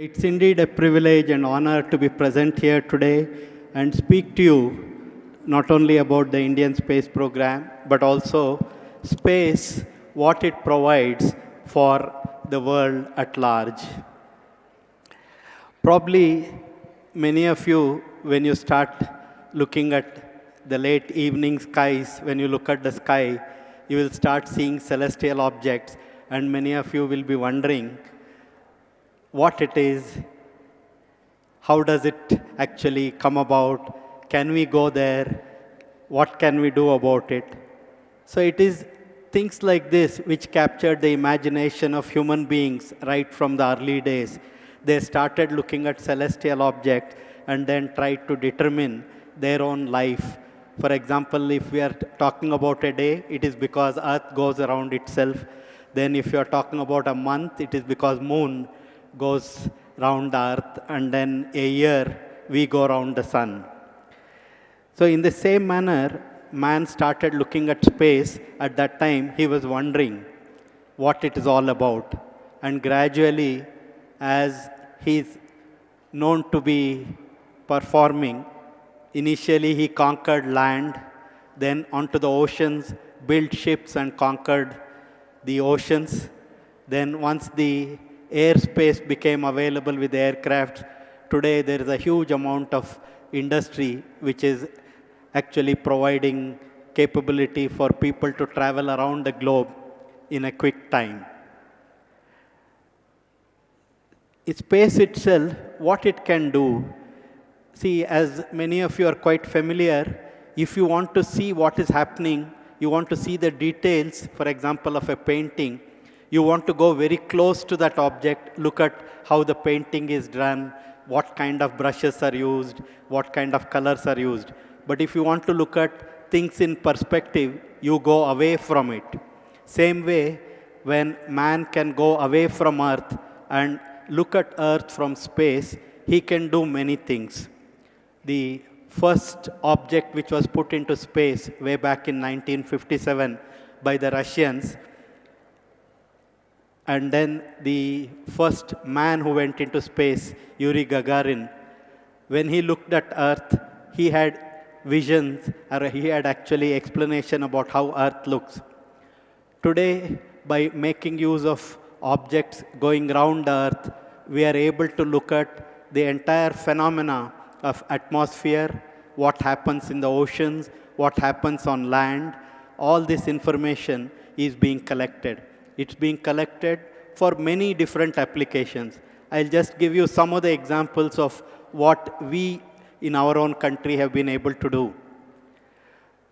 It's indeed a privilege and honor to be present here today and speak to you not only about the Indian space program, but also space, what it provides for the world at large. Probably many of you, when you start looking at the late evening skies, when you look at the sky, you will start seeing celestial objects, and many of you will be wondering what it is, how does it actually come about, can we go there, what can we do about it. So it is things like this which captured the imagination of human beings right from the early days. They started looking at celestial objects and then tried to determine their own life. For example, if we are talking about a day, it is because Earth goes around itself. Then if you are talking about a month, it is because moon goes round the earth, and then a year we go around the sun. So in the same manner, man started looking at space. At that time, he was wondering what it is all about. And gradually, as he is known to be performing, initially he conquered land, then onto the oceans, built ships and conquered the oceans. Then once the airspace became available with aircraft, today there is a huge amount of industry which is actually providing capability for people to travel around the globe in a quick time. Space itself, what it can do, see, as many of you are quite familiar, if you want to see what is happening, you want to see the details, for example, of a painting, you want to go very close to that object, look at how the painting is done, what kind of brushes are used, what kind of colors are used. But if you want to look at things in perspective, you go away from it. Same way, when man can go away from Earth and look at Earth from space, he can do many things. The first object which was put into space way back in 1957 by the Russians, and then the first man who went into space, Yuri Gagarin, when he looked at Earth, he had visions, or he had actually explanation about how Earth looks. Today, by making use of objects going around the Earth, we are able to look at the entire phenomena of atmosphere, what happens in the oceans, what happens on land. All this information is being collected. It's being collected for many different applications. I'll just give you some of the examples of what we in our own country have been able to do.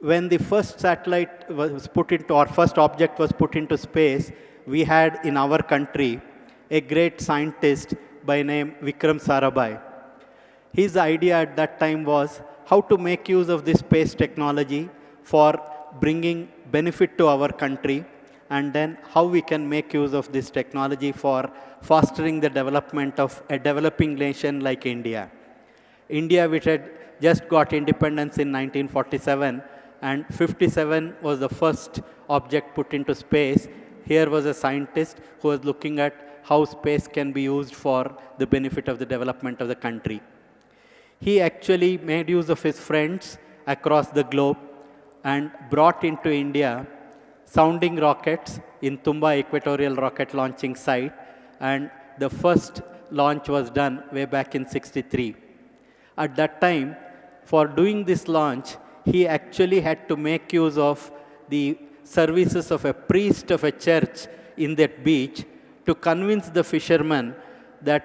When the first satellite was put into, or first object was put into space, we had in our country a great scientist by name Vikram Sarabhai. His idea at that time was how to make use of this space technology for bringing benefit to our country, and then how we can make use of this technology for fostering the development of a developing nation like India. India, which had just got independence in 1947, and 57 was the first object put into space. Here was a scientist who was looking at how space can be used for the benefit of the development of the country. He actually made use of his friends across the globe and brought into India sounding rockets in Tumba Equatorial Rocket Launching Site, and the first launch was done way back in '63. At that time, for doing this launch, he actually had to make use of the services of a priest of a church in that beach to convince the fishermen that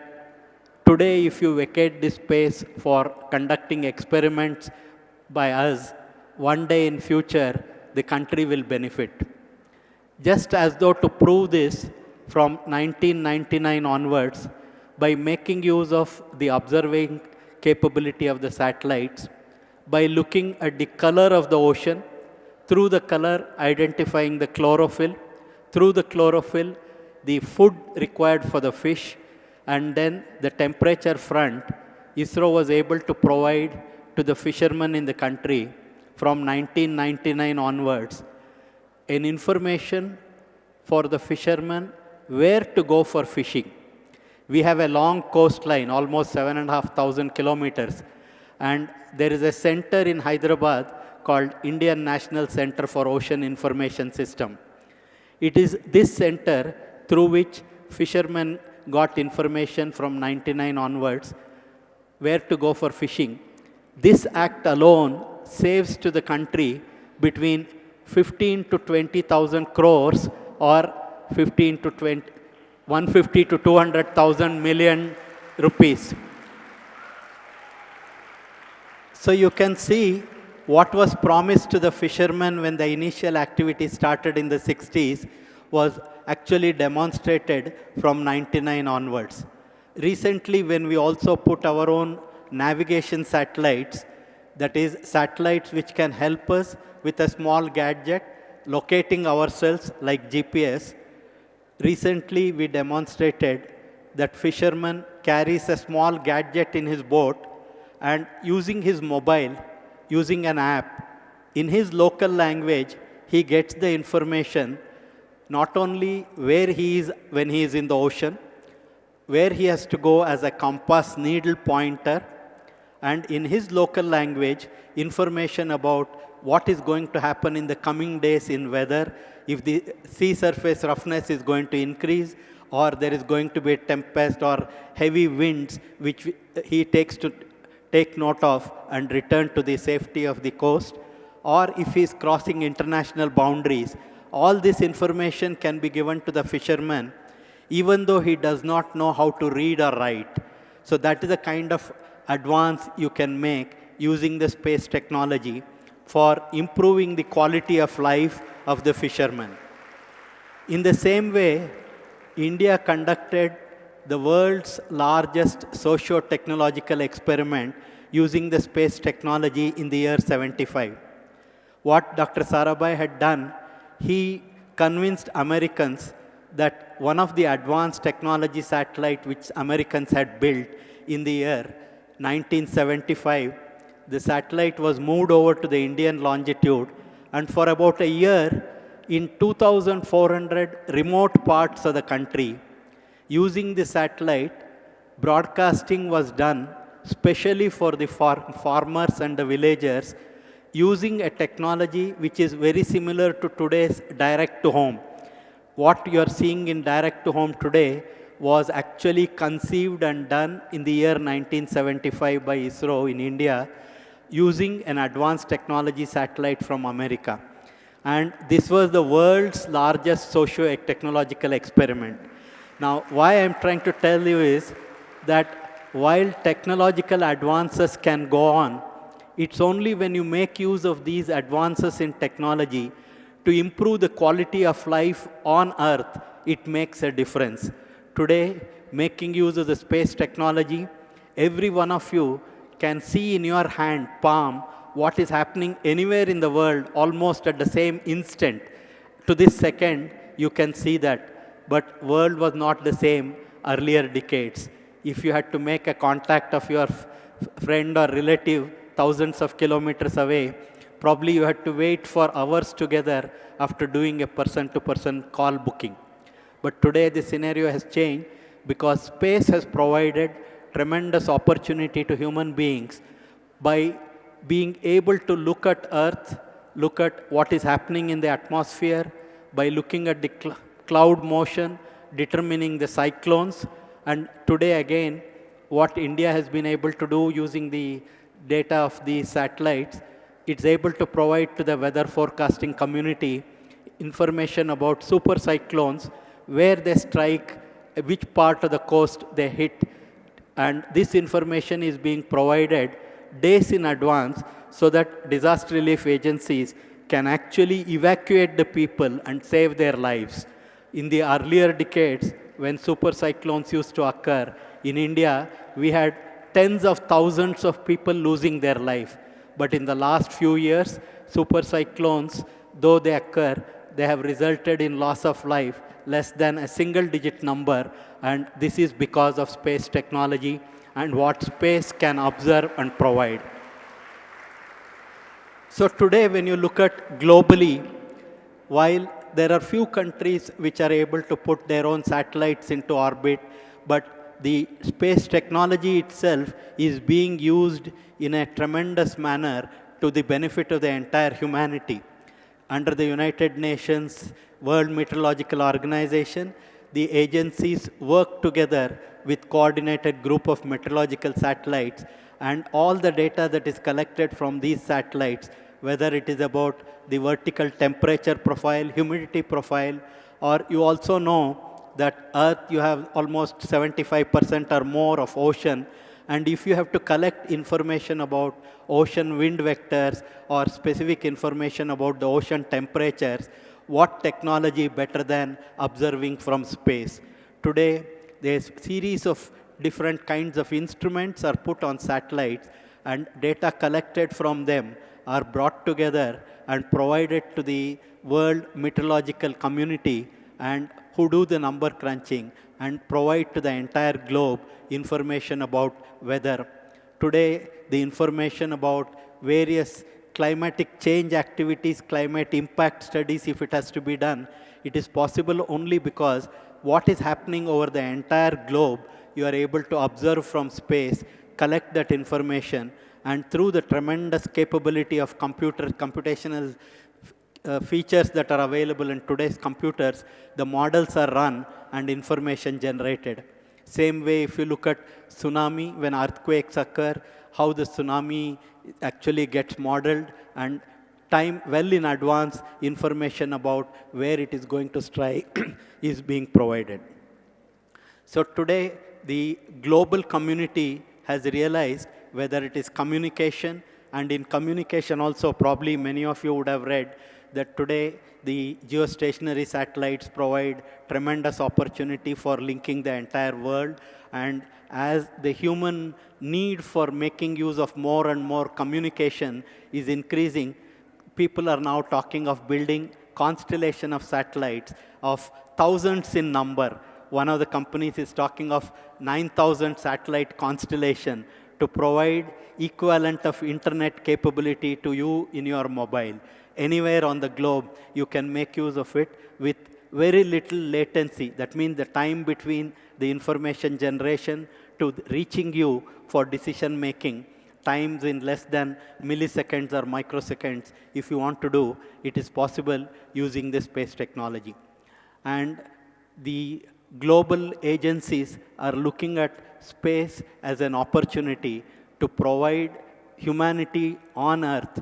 today, if you vacate this space for conducting experiments by us, one day in future, the country will benefit. Just as though to prove this, from 1999 onwards, by making use of the observing capability of the satellites, by looking at the color of the ocean, through the color identifying the chlorophyll, through the chlorophyll the food required for the fish, and then the temperature front, ISRO was able to provide to the fishermen in the country from 1999 onwards an information for the fishermen where to go for fishing. We have a long coastline, almost 7,500 kilometers. And there is a center in Hyderabad called Indian National Center for Ocean Information System. It is this center through which fishermen got information from 99 onwards where to go for fishing. This act alone saves to the country between 15 to 20,000 crores or 15 to 20, 150 to 200,000 million rupees. So you can see what was promised to the fishermen when the initial activity started in the 60s was actually demonstrated from 99 onwards. Recently, when we also put our own navigation satellites, that is satellites which can help us with a small gadget locating ourselves like GPS. Recently, we demonstrated that fisherman carries a small gadget in his boat and using his mobile, using an app, in his local language, he gets the information not only where he is when he is in the ocean, where he has to go as a compass needle pointer, and in his local language, information about what is going to happen in the coming days in weather, if the sea surface roughness is going to increase, or there is going to be a tempest or heavy winds, which he takes to take note of and return to the safety of the coast, or if he is crossing international boundaries. All this information can be given to the fisherman, even though he does not know how to read or write. So that is the kind of advance you can make using the space technology for improving the quality of life of the fishermen. In the same way, India conducted the world's largest socio-technological experiment using the space technology in the year 75. What Dr. Sarabhai had done, he convinced Americans that one of the advanced technology satellite which Americans had built in the year 1975, the satellite was moved over to the Indian longitude, and for about a year, in 2,400 remote parts of the country, using the satellite, broadcasting was done specially for the farmers and the villagers, using a technology which is very similar to today's direct-to-home. What you are seeing in direct-to-home today was actually conceived and done in the year 1975 by ISRO in India, using an advanced technology satellite from America. And this was the world's largest socio-technological experiment. Now, why I'm trying to tell you is that while technological advances can go on, it's only when you make use of these advances in technology to improve the quality of life on Earth, it makes a difference. Today, making use of the space technology, every one of you can see in your hand, palm, what is happening anywhere in the world almost at the same instant. To this second, you can see that. But world was not the same earlier decades. If you had to make a contact of your friend or relative thousands of kilometers away, probably you had to wait for hours together after doing a person-to-person call booking. But today the scenario has changed because space has provided tremendous opportunity to human beings by being able to look at Earth, look at what is happening in the atmosphere, by looking at the cloud motion, determining the cyclones. And today again, what India has been able to do using the data of the satellites, it's able to provide to the weather forecasting community information about super cyclones, where they strike, which part of the coast they hit. And this information is being provided days in advance so that disaster relief agencies can actually evacuate the people and save their lives. In the earlier decades, when super cyclones used to occur, in India, we had tens of thousands of people losing their life. But in the last few years, super cyclones, though they occur, they have resulted in loss of life less than a single-digit number, and this is because of space technology and what space can observe and provide. So today, when you look at globally, while there are few countries which are able to put their own satellites into orbit, but the space technology itself is being used in a tremendous manner to the benefit of the entire humanity. Under the United Nations World Meteorological Organization, the agencies work together with coordinated group of meteorological satellites, and all the data that is collected from these satellites, whether it is about the vertical temperature profile, humidity profile, or you also know that Earth, you have almost 75% or more of ocean, and if you have to collect information about ocean wind vectors or specific information about the ocean temperatures, what technology better than observing from space? Today, there's series of different kinds of instruments are put on satellites, and data collected from them are brought together and provided to the world meteorological community, and who do the number crunching and provide to the entire globe information about weather. Today, the information about various climatic change activities, climate impact studies, if it has to be done, it is possible only because what is happening over the entire globe, you are able to observe from space, collect that information, and through the tremendous capability of computational features that are available in today's computers, the models are run and information generated. Same way, if you look at tsunami, when earthquakes occur, how the tsunami actually gets modeled, and time well in advance information about where it is going to strike is being provided. So today, the global community has realized, whether it is communication, and in communication also, probably many of you would have read that today the geostationary satellites provide tremendous opportunity for linking the entire world. And as the human need for making use of more and more communication is increasing, people are now talking of building constellation of satellites of thousands in number. One of the companies is talking of 9,000 satellite constellation to provide equivalent of internet capability to you in your mobile. Anywhere on the globe, you can make use of it with very little latency. That means the time between the information generation to reaching you for decision making, times in less than milliseconds or microseconds. If you want to do, it is possible using this space technology. And the global agencies are looking at space as an opportunity to provide humanity on Earth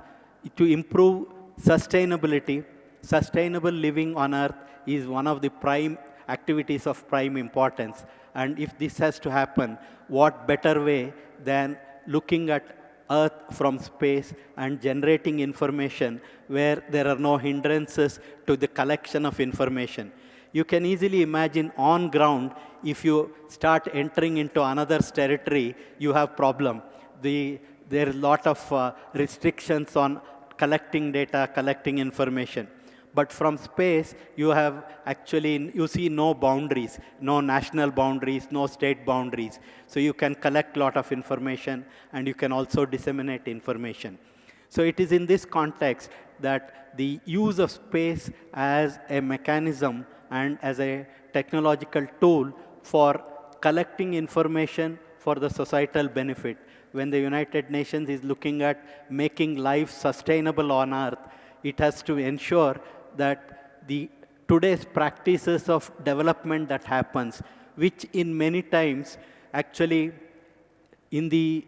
to improve sustainability. Sustainable living on Earth is one of the prime activities of prime importance. And if this has to happen, what better way than looking at Earth from space and generating information where there are no hindrances to the collection of information. You can easily imagine on ground, if you start entering into another's territory, you have problem. There are a lot of restrictions on collecting data, collecting information. But from space, you have actually, you see no boundaries, no national boundaries, no state boundaries. So you can collect a lot of information, and you can also disseminate information. So it is in this context that the use of space as a mechanism and as a technological tool for collecting information for the societal benefit. When the United Nations is looking at making life sustainable on Earth, it has to ensure that the today's practices of development that happens, which in many times actually in the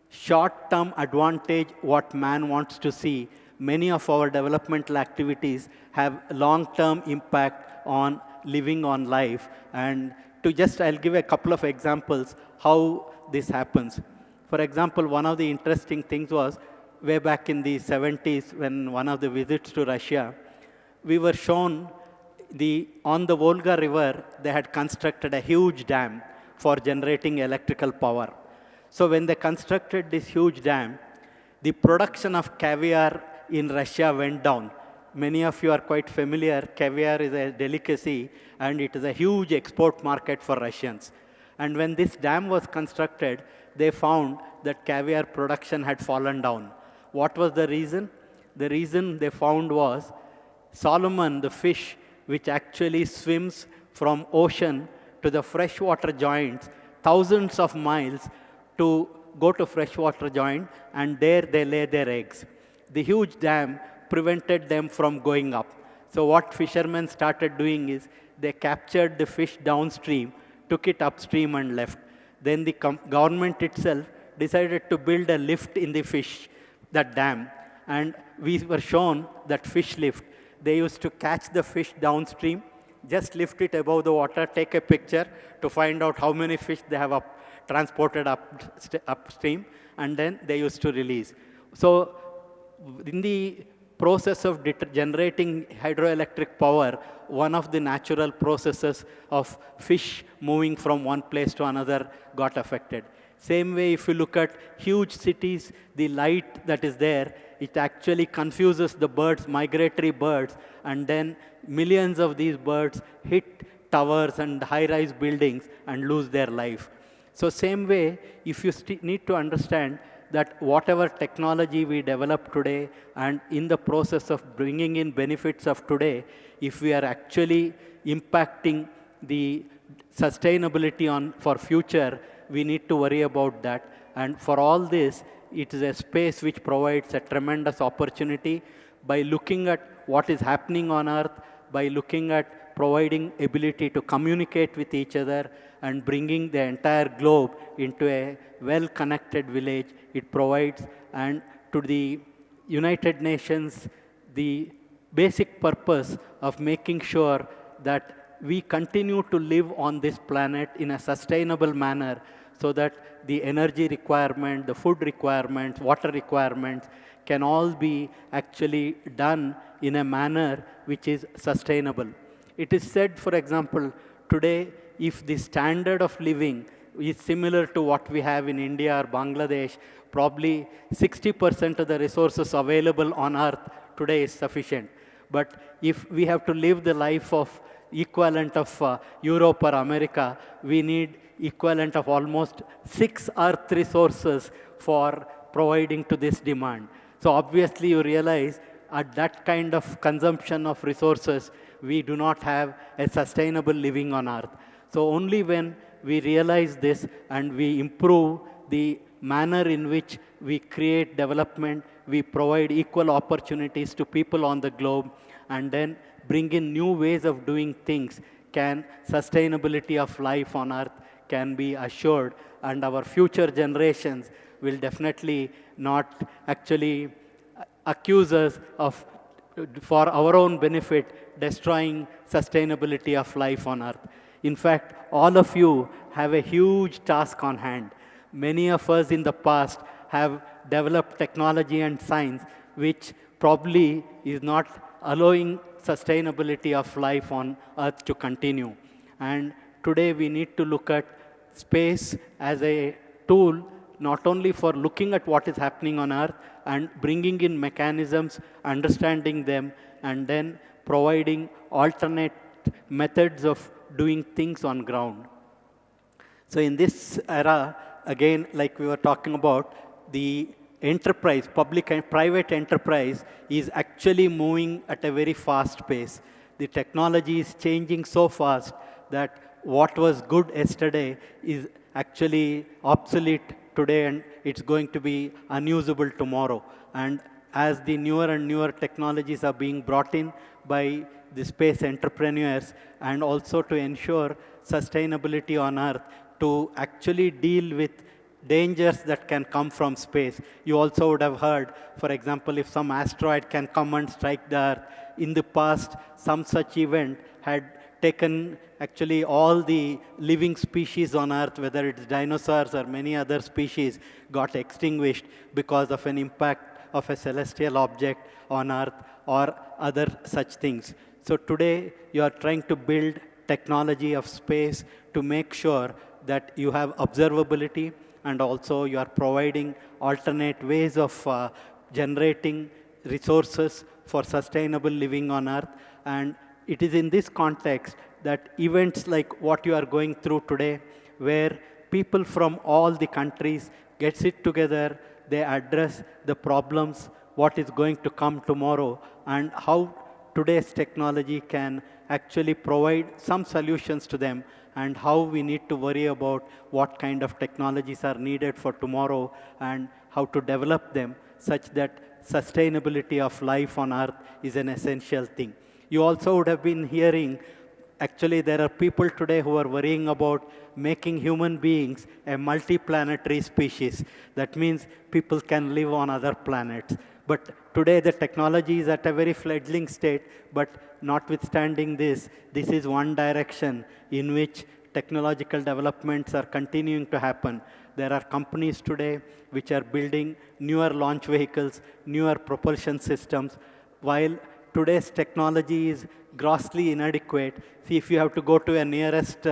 short-term advantage what man wants to see, many of our developmental activities have long-term impact on living on life. And I'll give a couple of examples how this happens. For example, one of the interesting things was way back in the 70s when one of the visits to Russia, we were shown on the Volga River, they had constructed a huge dam for generating electrical power. So when they constructed this huge dam, the production of caviar in Russia went down. Many of you are quite familiar, caviar is a delicacy and it is a huge export market for Russians. And when this dam was constructed, they found that caviar production had fallen down. What was the reason? The reason they found was salmon, the fish, which actually swims from ocean to the freshwater joints thousands of miles to go to freshwater joint, and there they lay their eggs. The huge dam prevented them from going up. So what fishermen started doing is they captured the fish downstream, took it upstream and left. Then the government itself decided to build a lift in the fish, that dam. And we were shown that fish lift. They used to catch the fish downstream, just lift it above the water, take a picture to find out how many fish they have transported upstream, and then they used to release. So in the process of generating hydroelectric power, one of the natural processes of fish moving from one place to another got affected. Same way, if you look at huge cities, the light that is there, it actually confuses the birds, migratory birds, and then millions of these birds hit towers and high-rise buildings and lose their life. So same way, if you need to understand that whatever technology we develop today and in the process of bringing in benefits of today, if we are actually impacting the sustainability for future, we need to worry about that. And for all this, it is a space which provides a tremendous opportunity by looking at what is happening on Earth, by looking at providing ability to communicate with each other and bringing the entire globe into a well-connected village it provides. And to the United Nations, the basic purpose of making sure that we continue to live on this planet in a sustainable manner so that the energy requirement, the food requirements, water requirements can all be actually done in a manner which is sustainable. It is said, for example, today, if the standard of living is similar to what we have in India or Bangladesh, probably 60% of the resources available on Earth today is sufficient. But if we have to live the life of equivalent of Europe or America, we need equivalent of almost 6 Earth resources for providing to this demand. So obviously you realize at that kind of consumption of resources, we do not have a sustainable living on Earth. So only when we realize this and we improve the manner in which we create development, we provide equal opportunities to people on the globe, and then bring in new ways of doing things, can sustainability of life on Earth can be assured, and our future generations will definitely not actually accuse us of, for our own benefit, destroying sustainability of life on Earth. In fact, all of you have a huge task on hand. Many of us in the past have developed technology and science which probably is not allowing sustainability of life on Earth to continue. And today we need to look at space as a tool not only for looking at what is happening on Earth and bringing in mechanisms, understanding them, and then providing alternate methods of doing things on ground. So in this era, again, like we were talking about, the enterprise, public and private enterprise is actually moving at a very fast pace. The technology is changing so fast that what was good yesterday is actually obsolete today, and it's going to be unusable tomorrow. And as the newer and newer technologies are being brought in by the space entrepreneurs, and also to ensure sustainability on Earth, to actually deal with dangers that can come from space. You also would have heard, for example, if some asteroid can come and strike the Earth. In the past, some such event had taken actually all the living species on Earth, whether it's dinosaurs or many other species, got extinguished because of an impact of a celestial object on Earth or other such things. So today, you are trying to build technology of space to make sure that you have observability, and also you are providing alternate ways of generating resources for sustainable living on Earth. And it is in this context that events like what you are going through today, where people from all the countries get sit together, they address the problems, what is going to come tomorrow, and how today's technology can actually provide some solutions to them, and how we need to worry about what kind of technologies are needed for tomorrow and how to develop them such that sustainability of life on Earth is an essential thing. You also would have been hearing, actually there are people today who are worrying about making human beings a multi-planetary species. That means people can live on other planets. But today the technology is at a very fledgling state, but notwithstanding this, this is one direction in which technological developments are continuing to happen. There are companies today which are building newer launch vehicles, newer propulsion systems, while today's technology is grossly inadequate. See, if you have to go to a nearest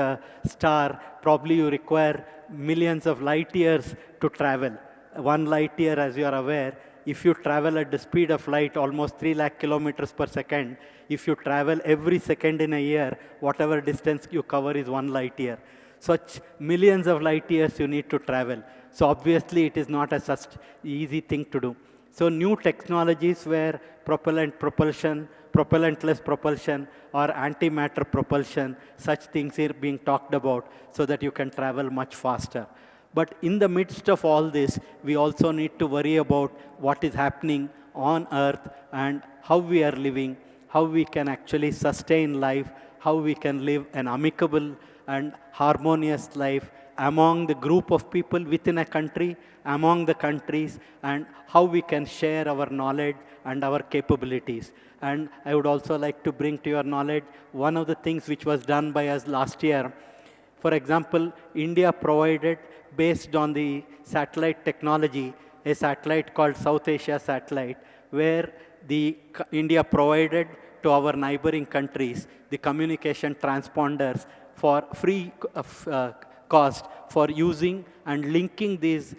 star, probably you require millions of light years to travel. 1 light year, as you are aware, if you travel at the speed of light, almost 3 lakh kilometers per second, if you travel every second in a year, whatever distance you cover is 1 light year. Such millions of light years you need to travel. So obviously it is not a such easy thing to do. So new technologies where propulsion, propellantless propulsion, or antimatter propulsion, such things are being talked about so that you can travel much faster. But in the midst of all this, we also need to worry about what is happening on Earth and how we are living, how we can actually sustain life, how we can live an amicable and harmonious life among the group of people within a country, among the countries, and how we can share our knowledge and our capabilities. And I would also like to bring to your knowledge one of the things which was done by us last year. For example, India provided, based on the satellite technology, a satellite called South Asia Satellite, where India provided to our neighboring countries the communication transponders for free cost for using and linking these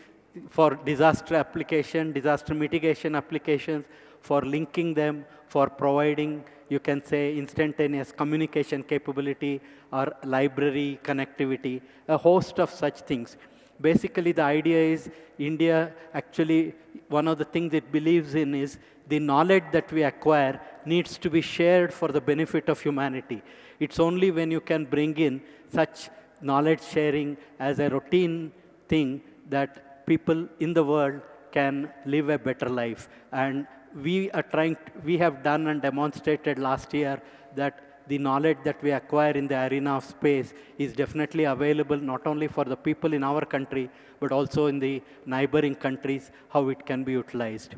for disaster application, disaster mitigation applications, for linking them, for providing, you can say, instantaneous communication capability or library connectivity, a host of such things. Basically, the idea is India actually, one of the things it believes in is the knowledge that we acquire needs to be shared for the benefit of humanity. It's only when you can bring in such knowledge sharing as a routine thing that people in the world can live a better life. And we have done and demonstrated last year that the knowledge that we acquire in the arena of space is definitely available not only for the people in our country, but also in the neighboring countries, how it can be utilized.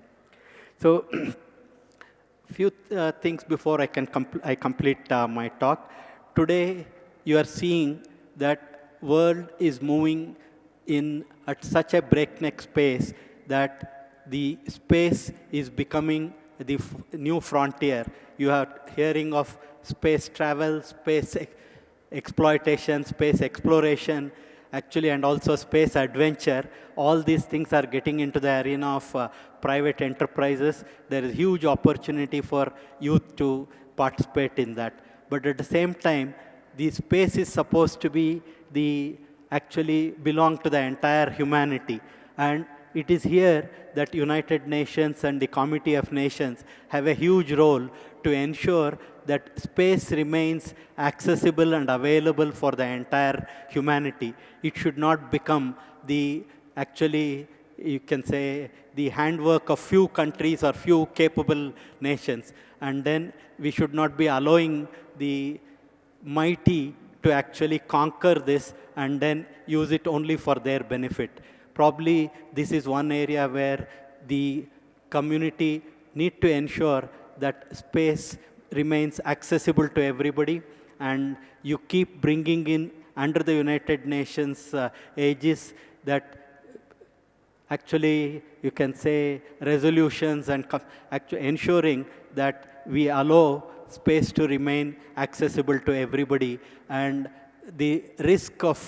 So, few things before I complete my talk. Today, you are seeing that world is moving at such a breakneck pace that the space is becoming the new frontier. You are hearing of space travel, space exploitation, space exploration, actually, and also space adventure. All these things are getting into the arena of private enterprises. There is huge opportunity for youth to participate in that. But at the same time, the space is supposed to be actually belong to the entire humanity. And it is here that United Nations and the Committee of Nations have a huge role to ensure that space remains accessible and available for the entire humanity. It should not become actually, you can say, the handwork of few countries or few capable nations. And then we should not be allowing the mighty to actually conquer this and then use it only for their benefit. Probably this is one area where the community need to ensure that space remains accessible to everybody, and you keep bringing in under the United Nations aegis that actually, you can say, resolutions and ensuring that we allow space to remain accessible to everybody, and the risk of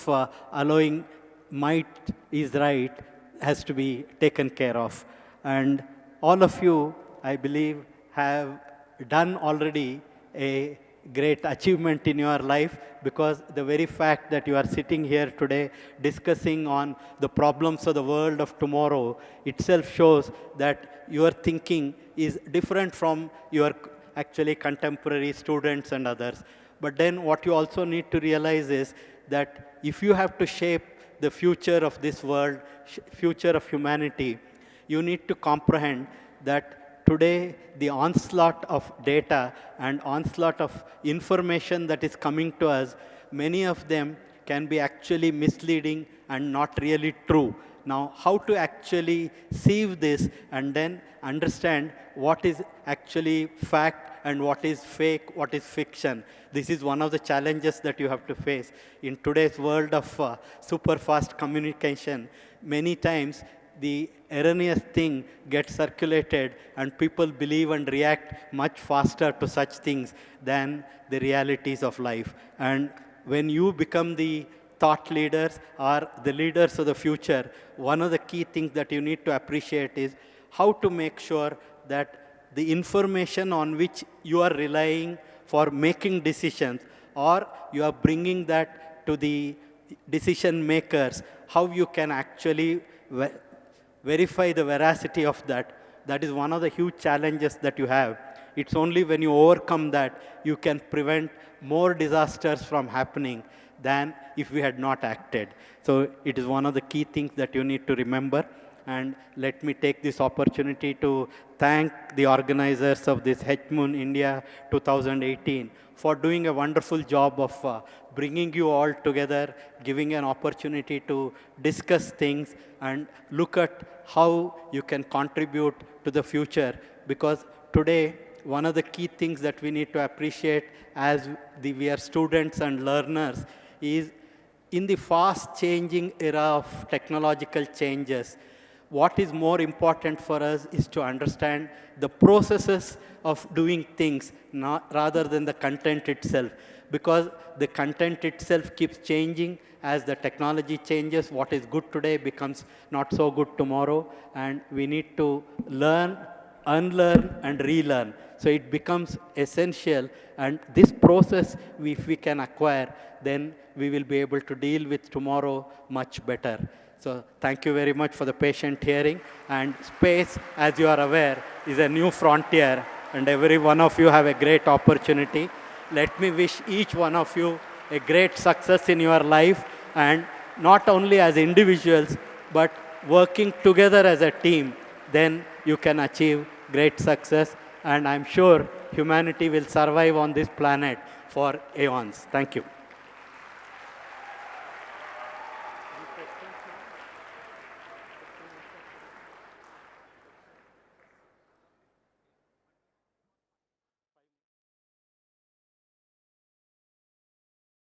allowing might is right has to be taken care of. And all of you, I believe, have done already a great achievement in your life, because the very fact that you are sitting here today discussing on the problems of the world of tomorrow itself shows that your thinking is different from your actually contemporary students and others. But then what you also need to realize is that if you have to shape the future of this world, future of humanity, you need to comprehend that today the onslaught of data and onslaught of information that is coming to us, many of them can be actually misleading and not really true. Now, how to actually sieve this and then understand what is actually fact and what is fake, what is fiction. This is one of the challenges that you have to face. In today's world of super fast communication, many times the erroneous thing gets circulated and people believe and react much faster to such things than the realities of life. And when you become the thought leaders or the leaders of the future, one of the key things that you need to appreciate is how to make sure that the information on which you are relying for making decisions, or you are bringing that to the decision makers, how you can actually verify the veracity of that. That is one of the huge challenges that you have. It's only when you overcome that you can prevent more disasters from happening than if we had not acted. So it is one of the key things that you need to remember. And let me take this opportunity to thank the organizers of this HMoon India 2018 for doing a wonderful job of bringing you all together, giving an opportunity to discuss things and look at how you can contribute to the future. Because today, one of the key things that we need to appreciate as we are students and learners is in the fast changing era of technological changes, what is more important for us is to understand the processes of doing things rather than the content itself. Because the content itself keeps changing as the technology changes. What is good today becomes not so good tomorrow. And we need to learn, unlearn, and relearn. So it becomes essential. And this process, if we can acquire, then we will be able to deal with tomorrow much better. So thank you very much for the patient hearing. And space, as you are aware, is a new frontier, and every one of you have a great opportunity. Let me wish each one of you a great success in your life, and not only as individuals, but working together as a team, then you can achieve great success. And I'm sure humanity will survive on this planet for aeons. Thank you.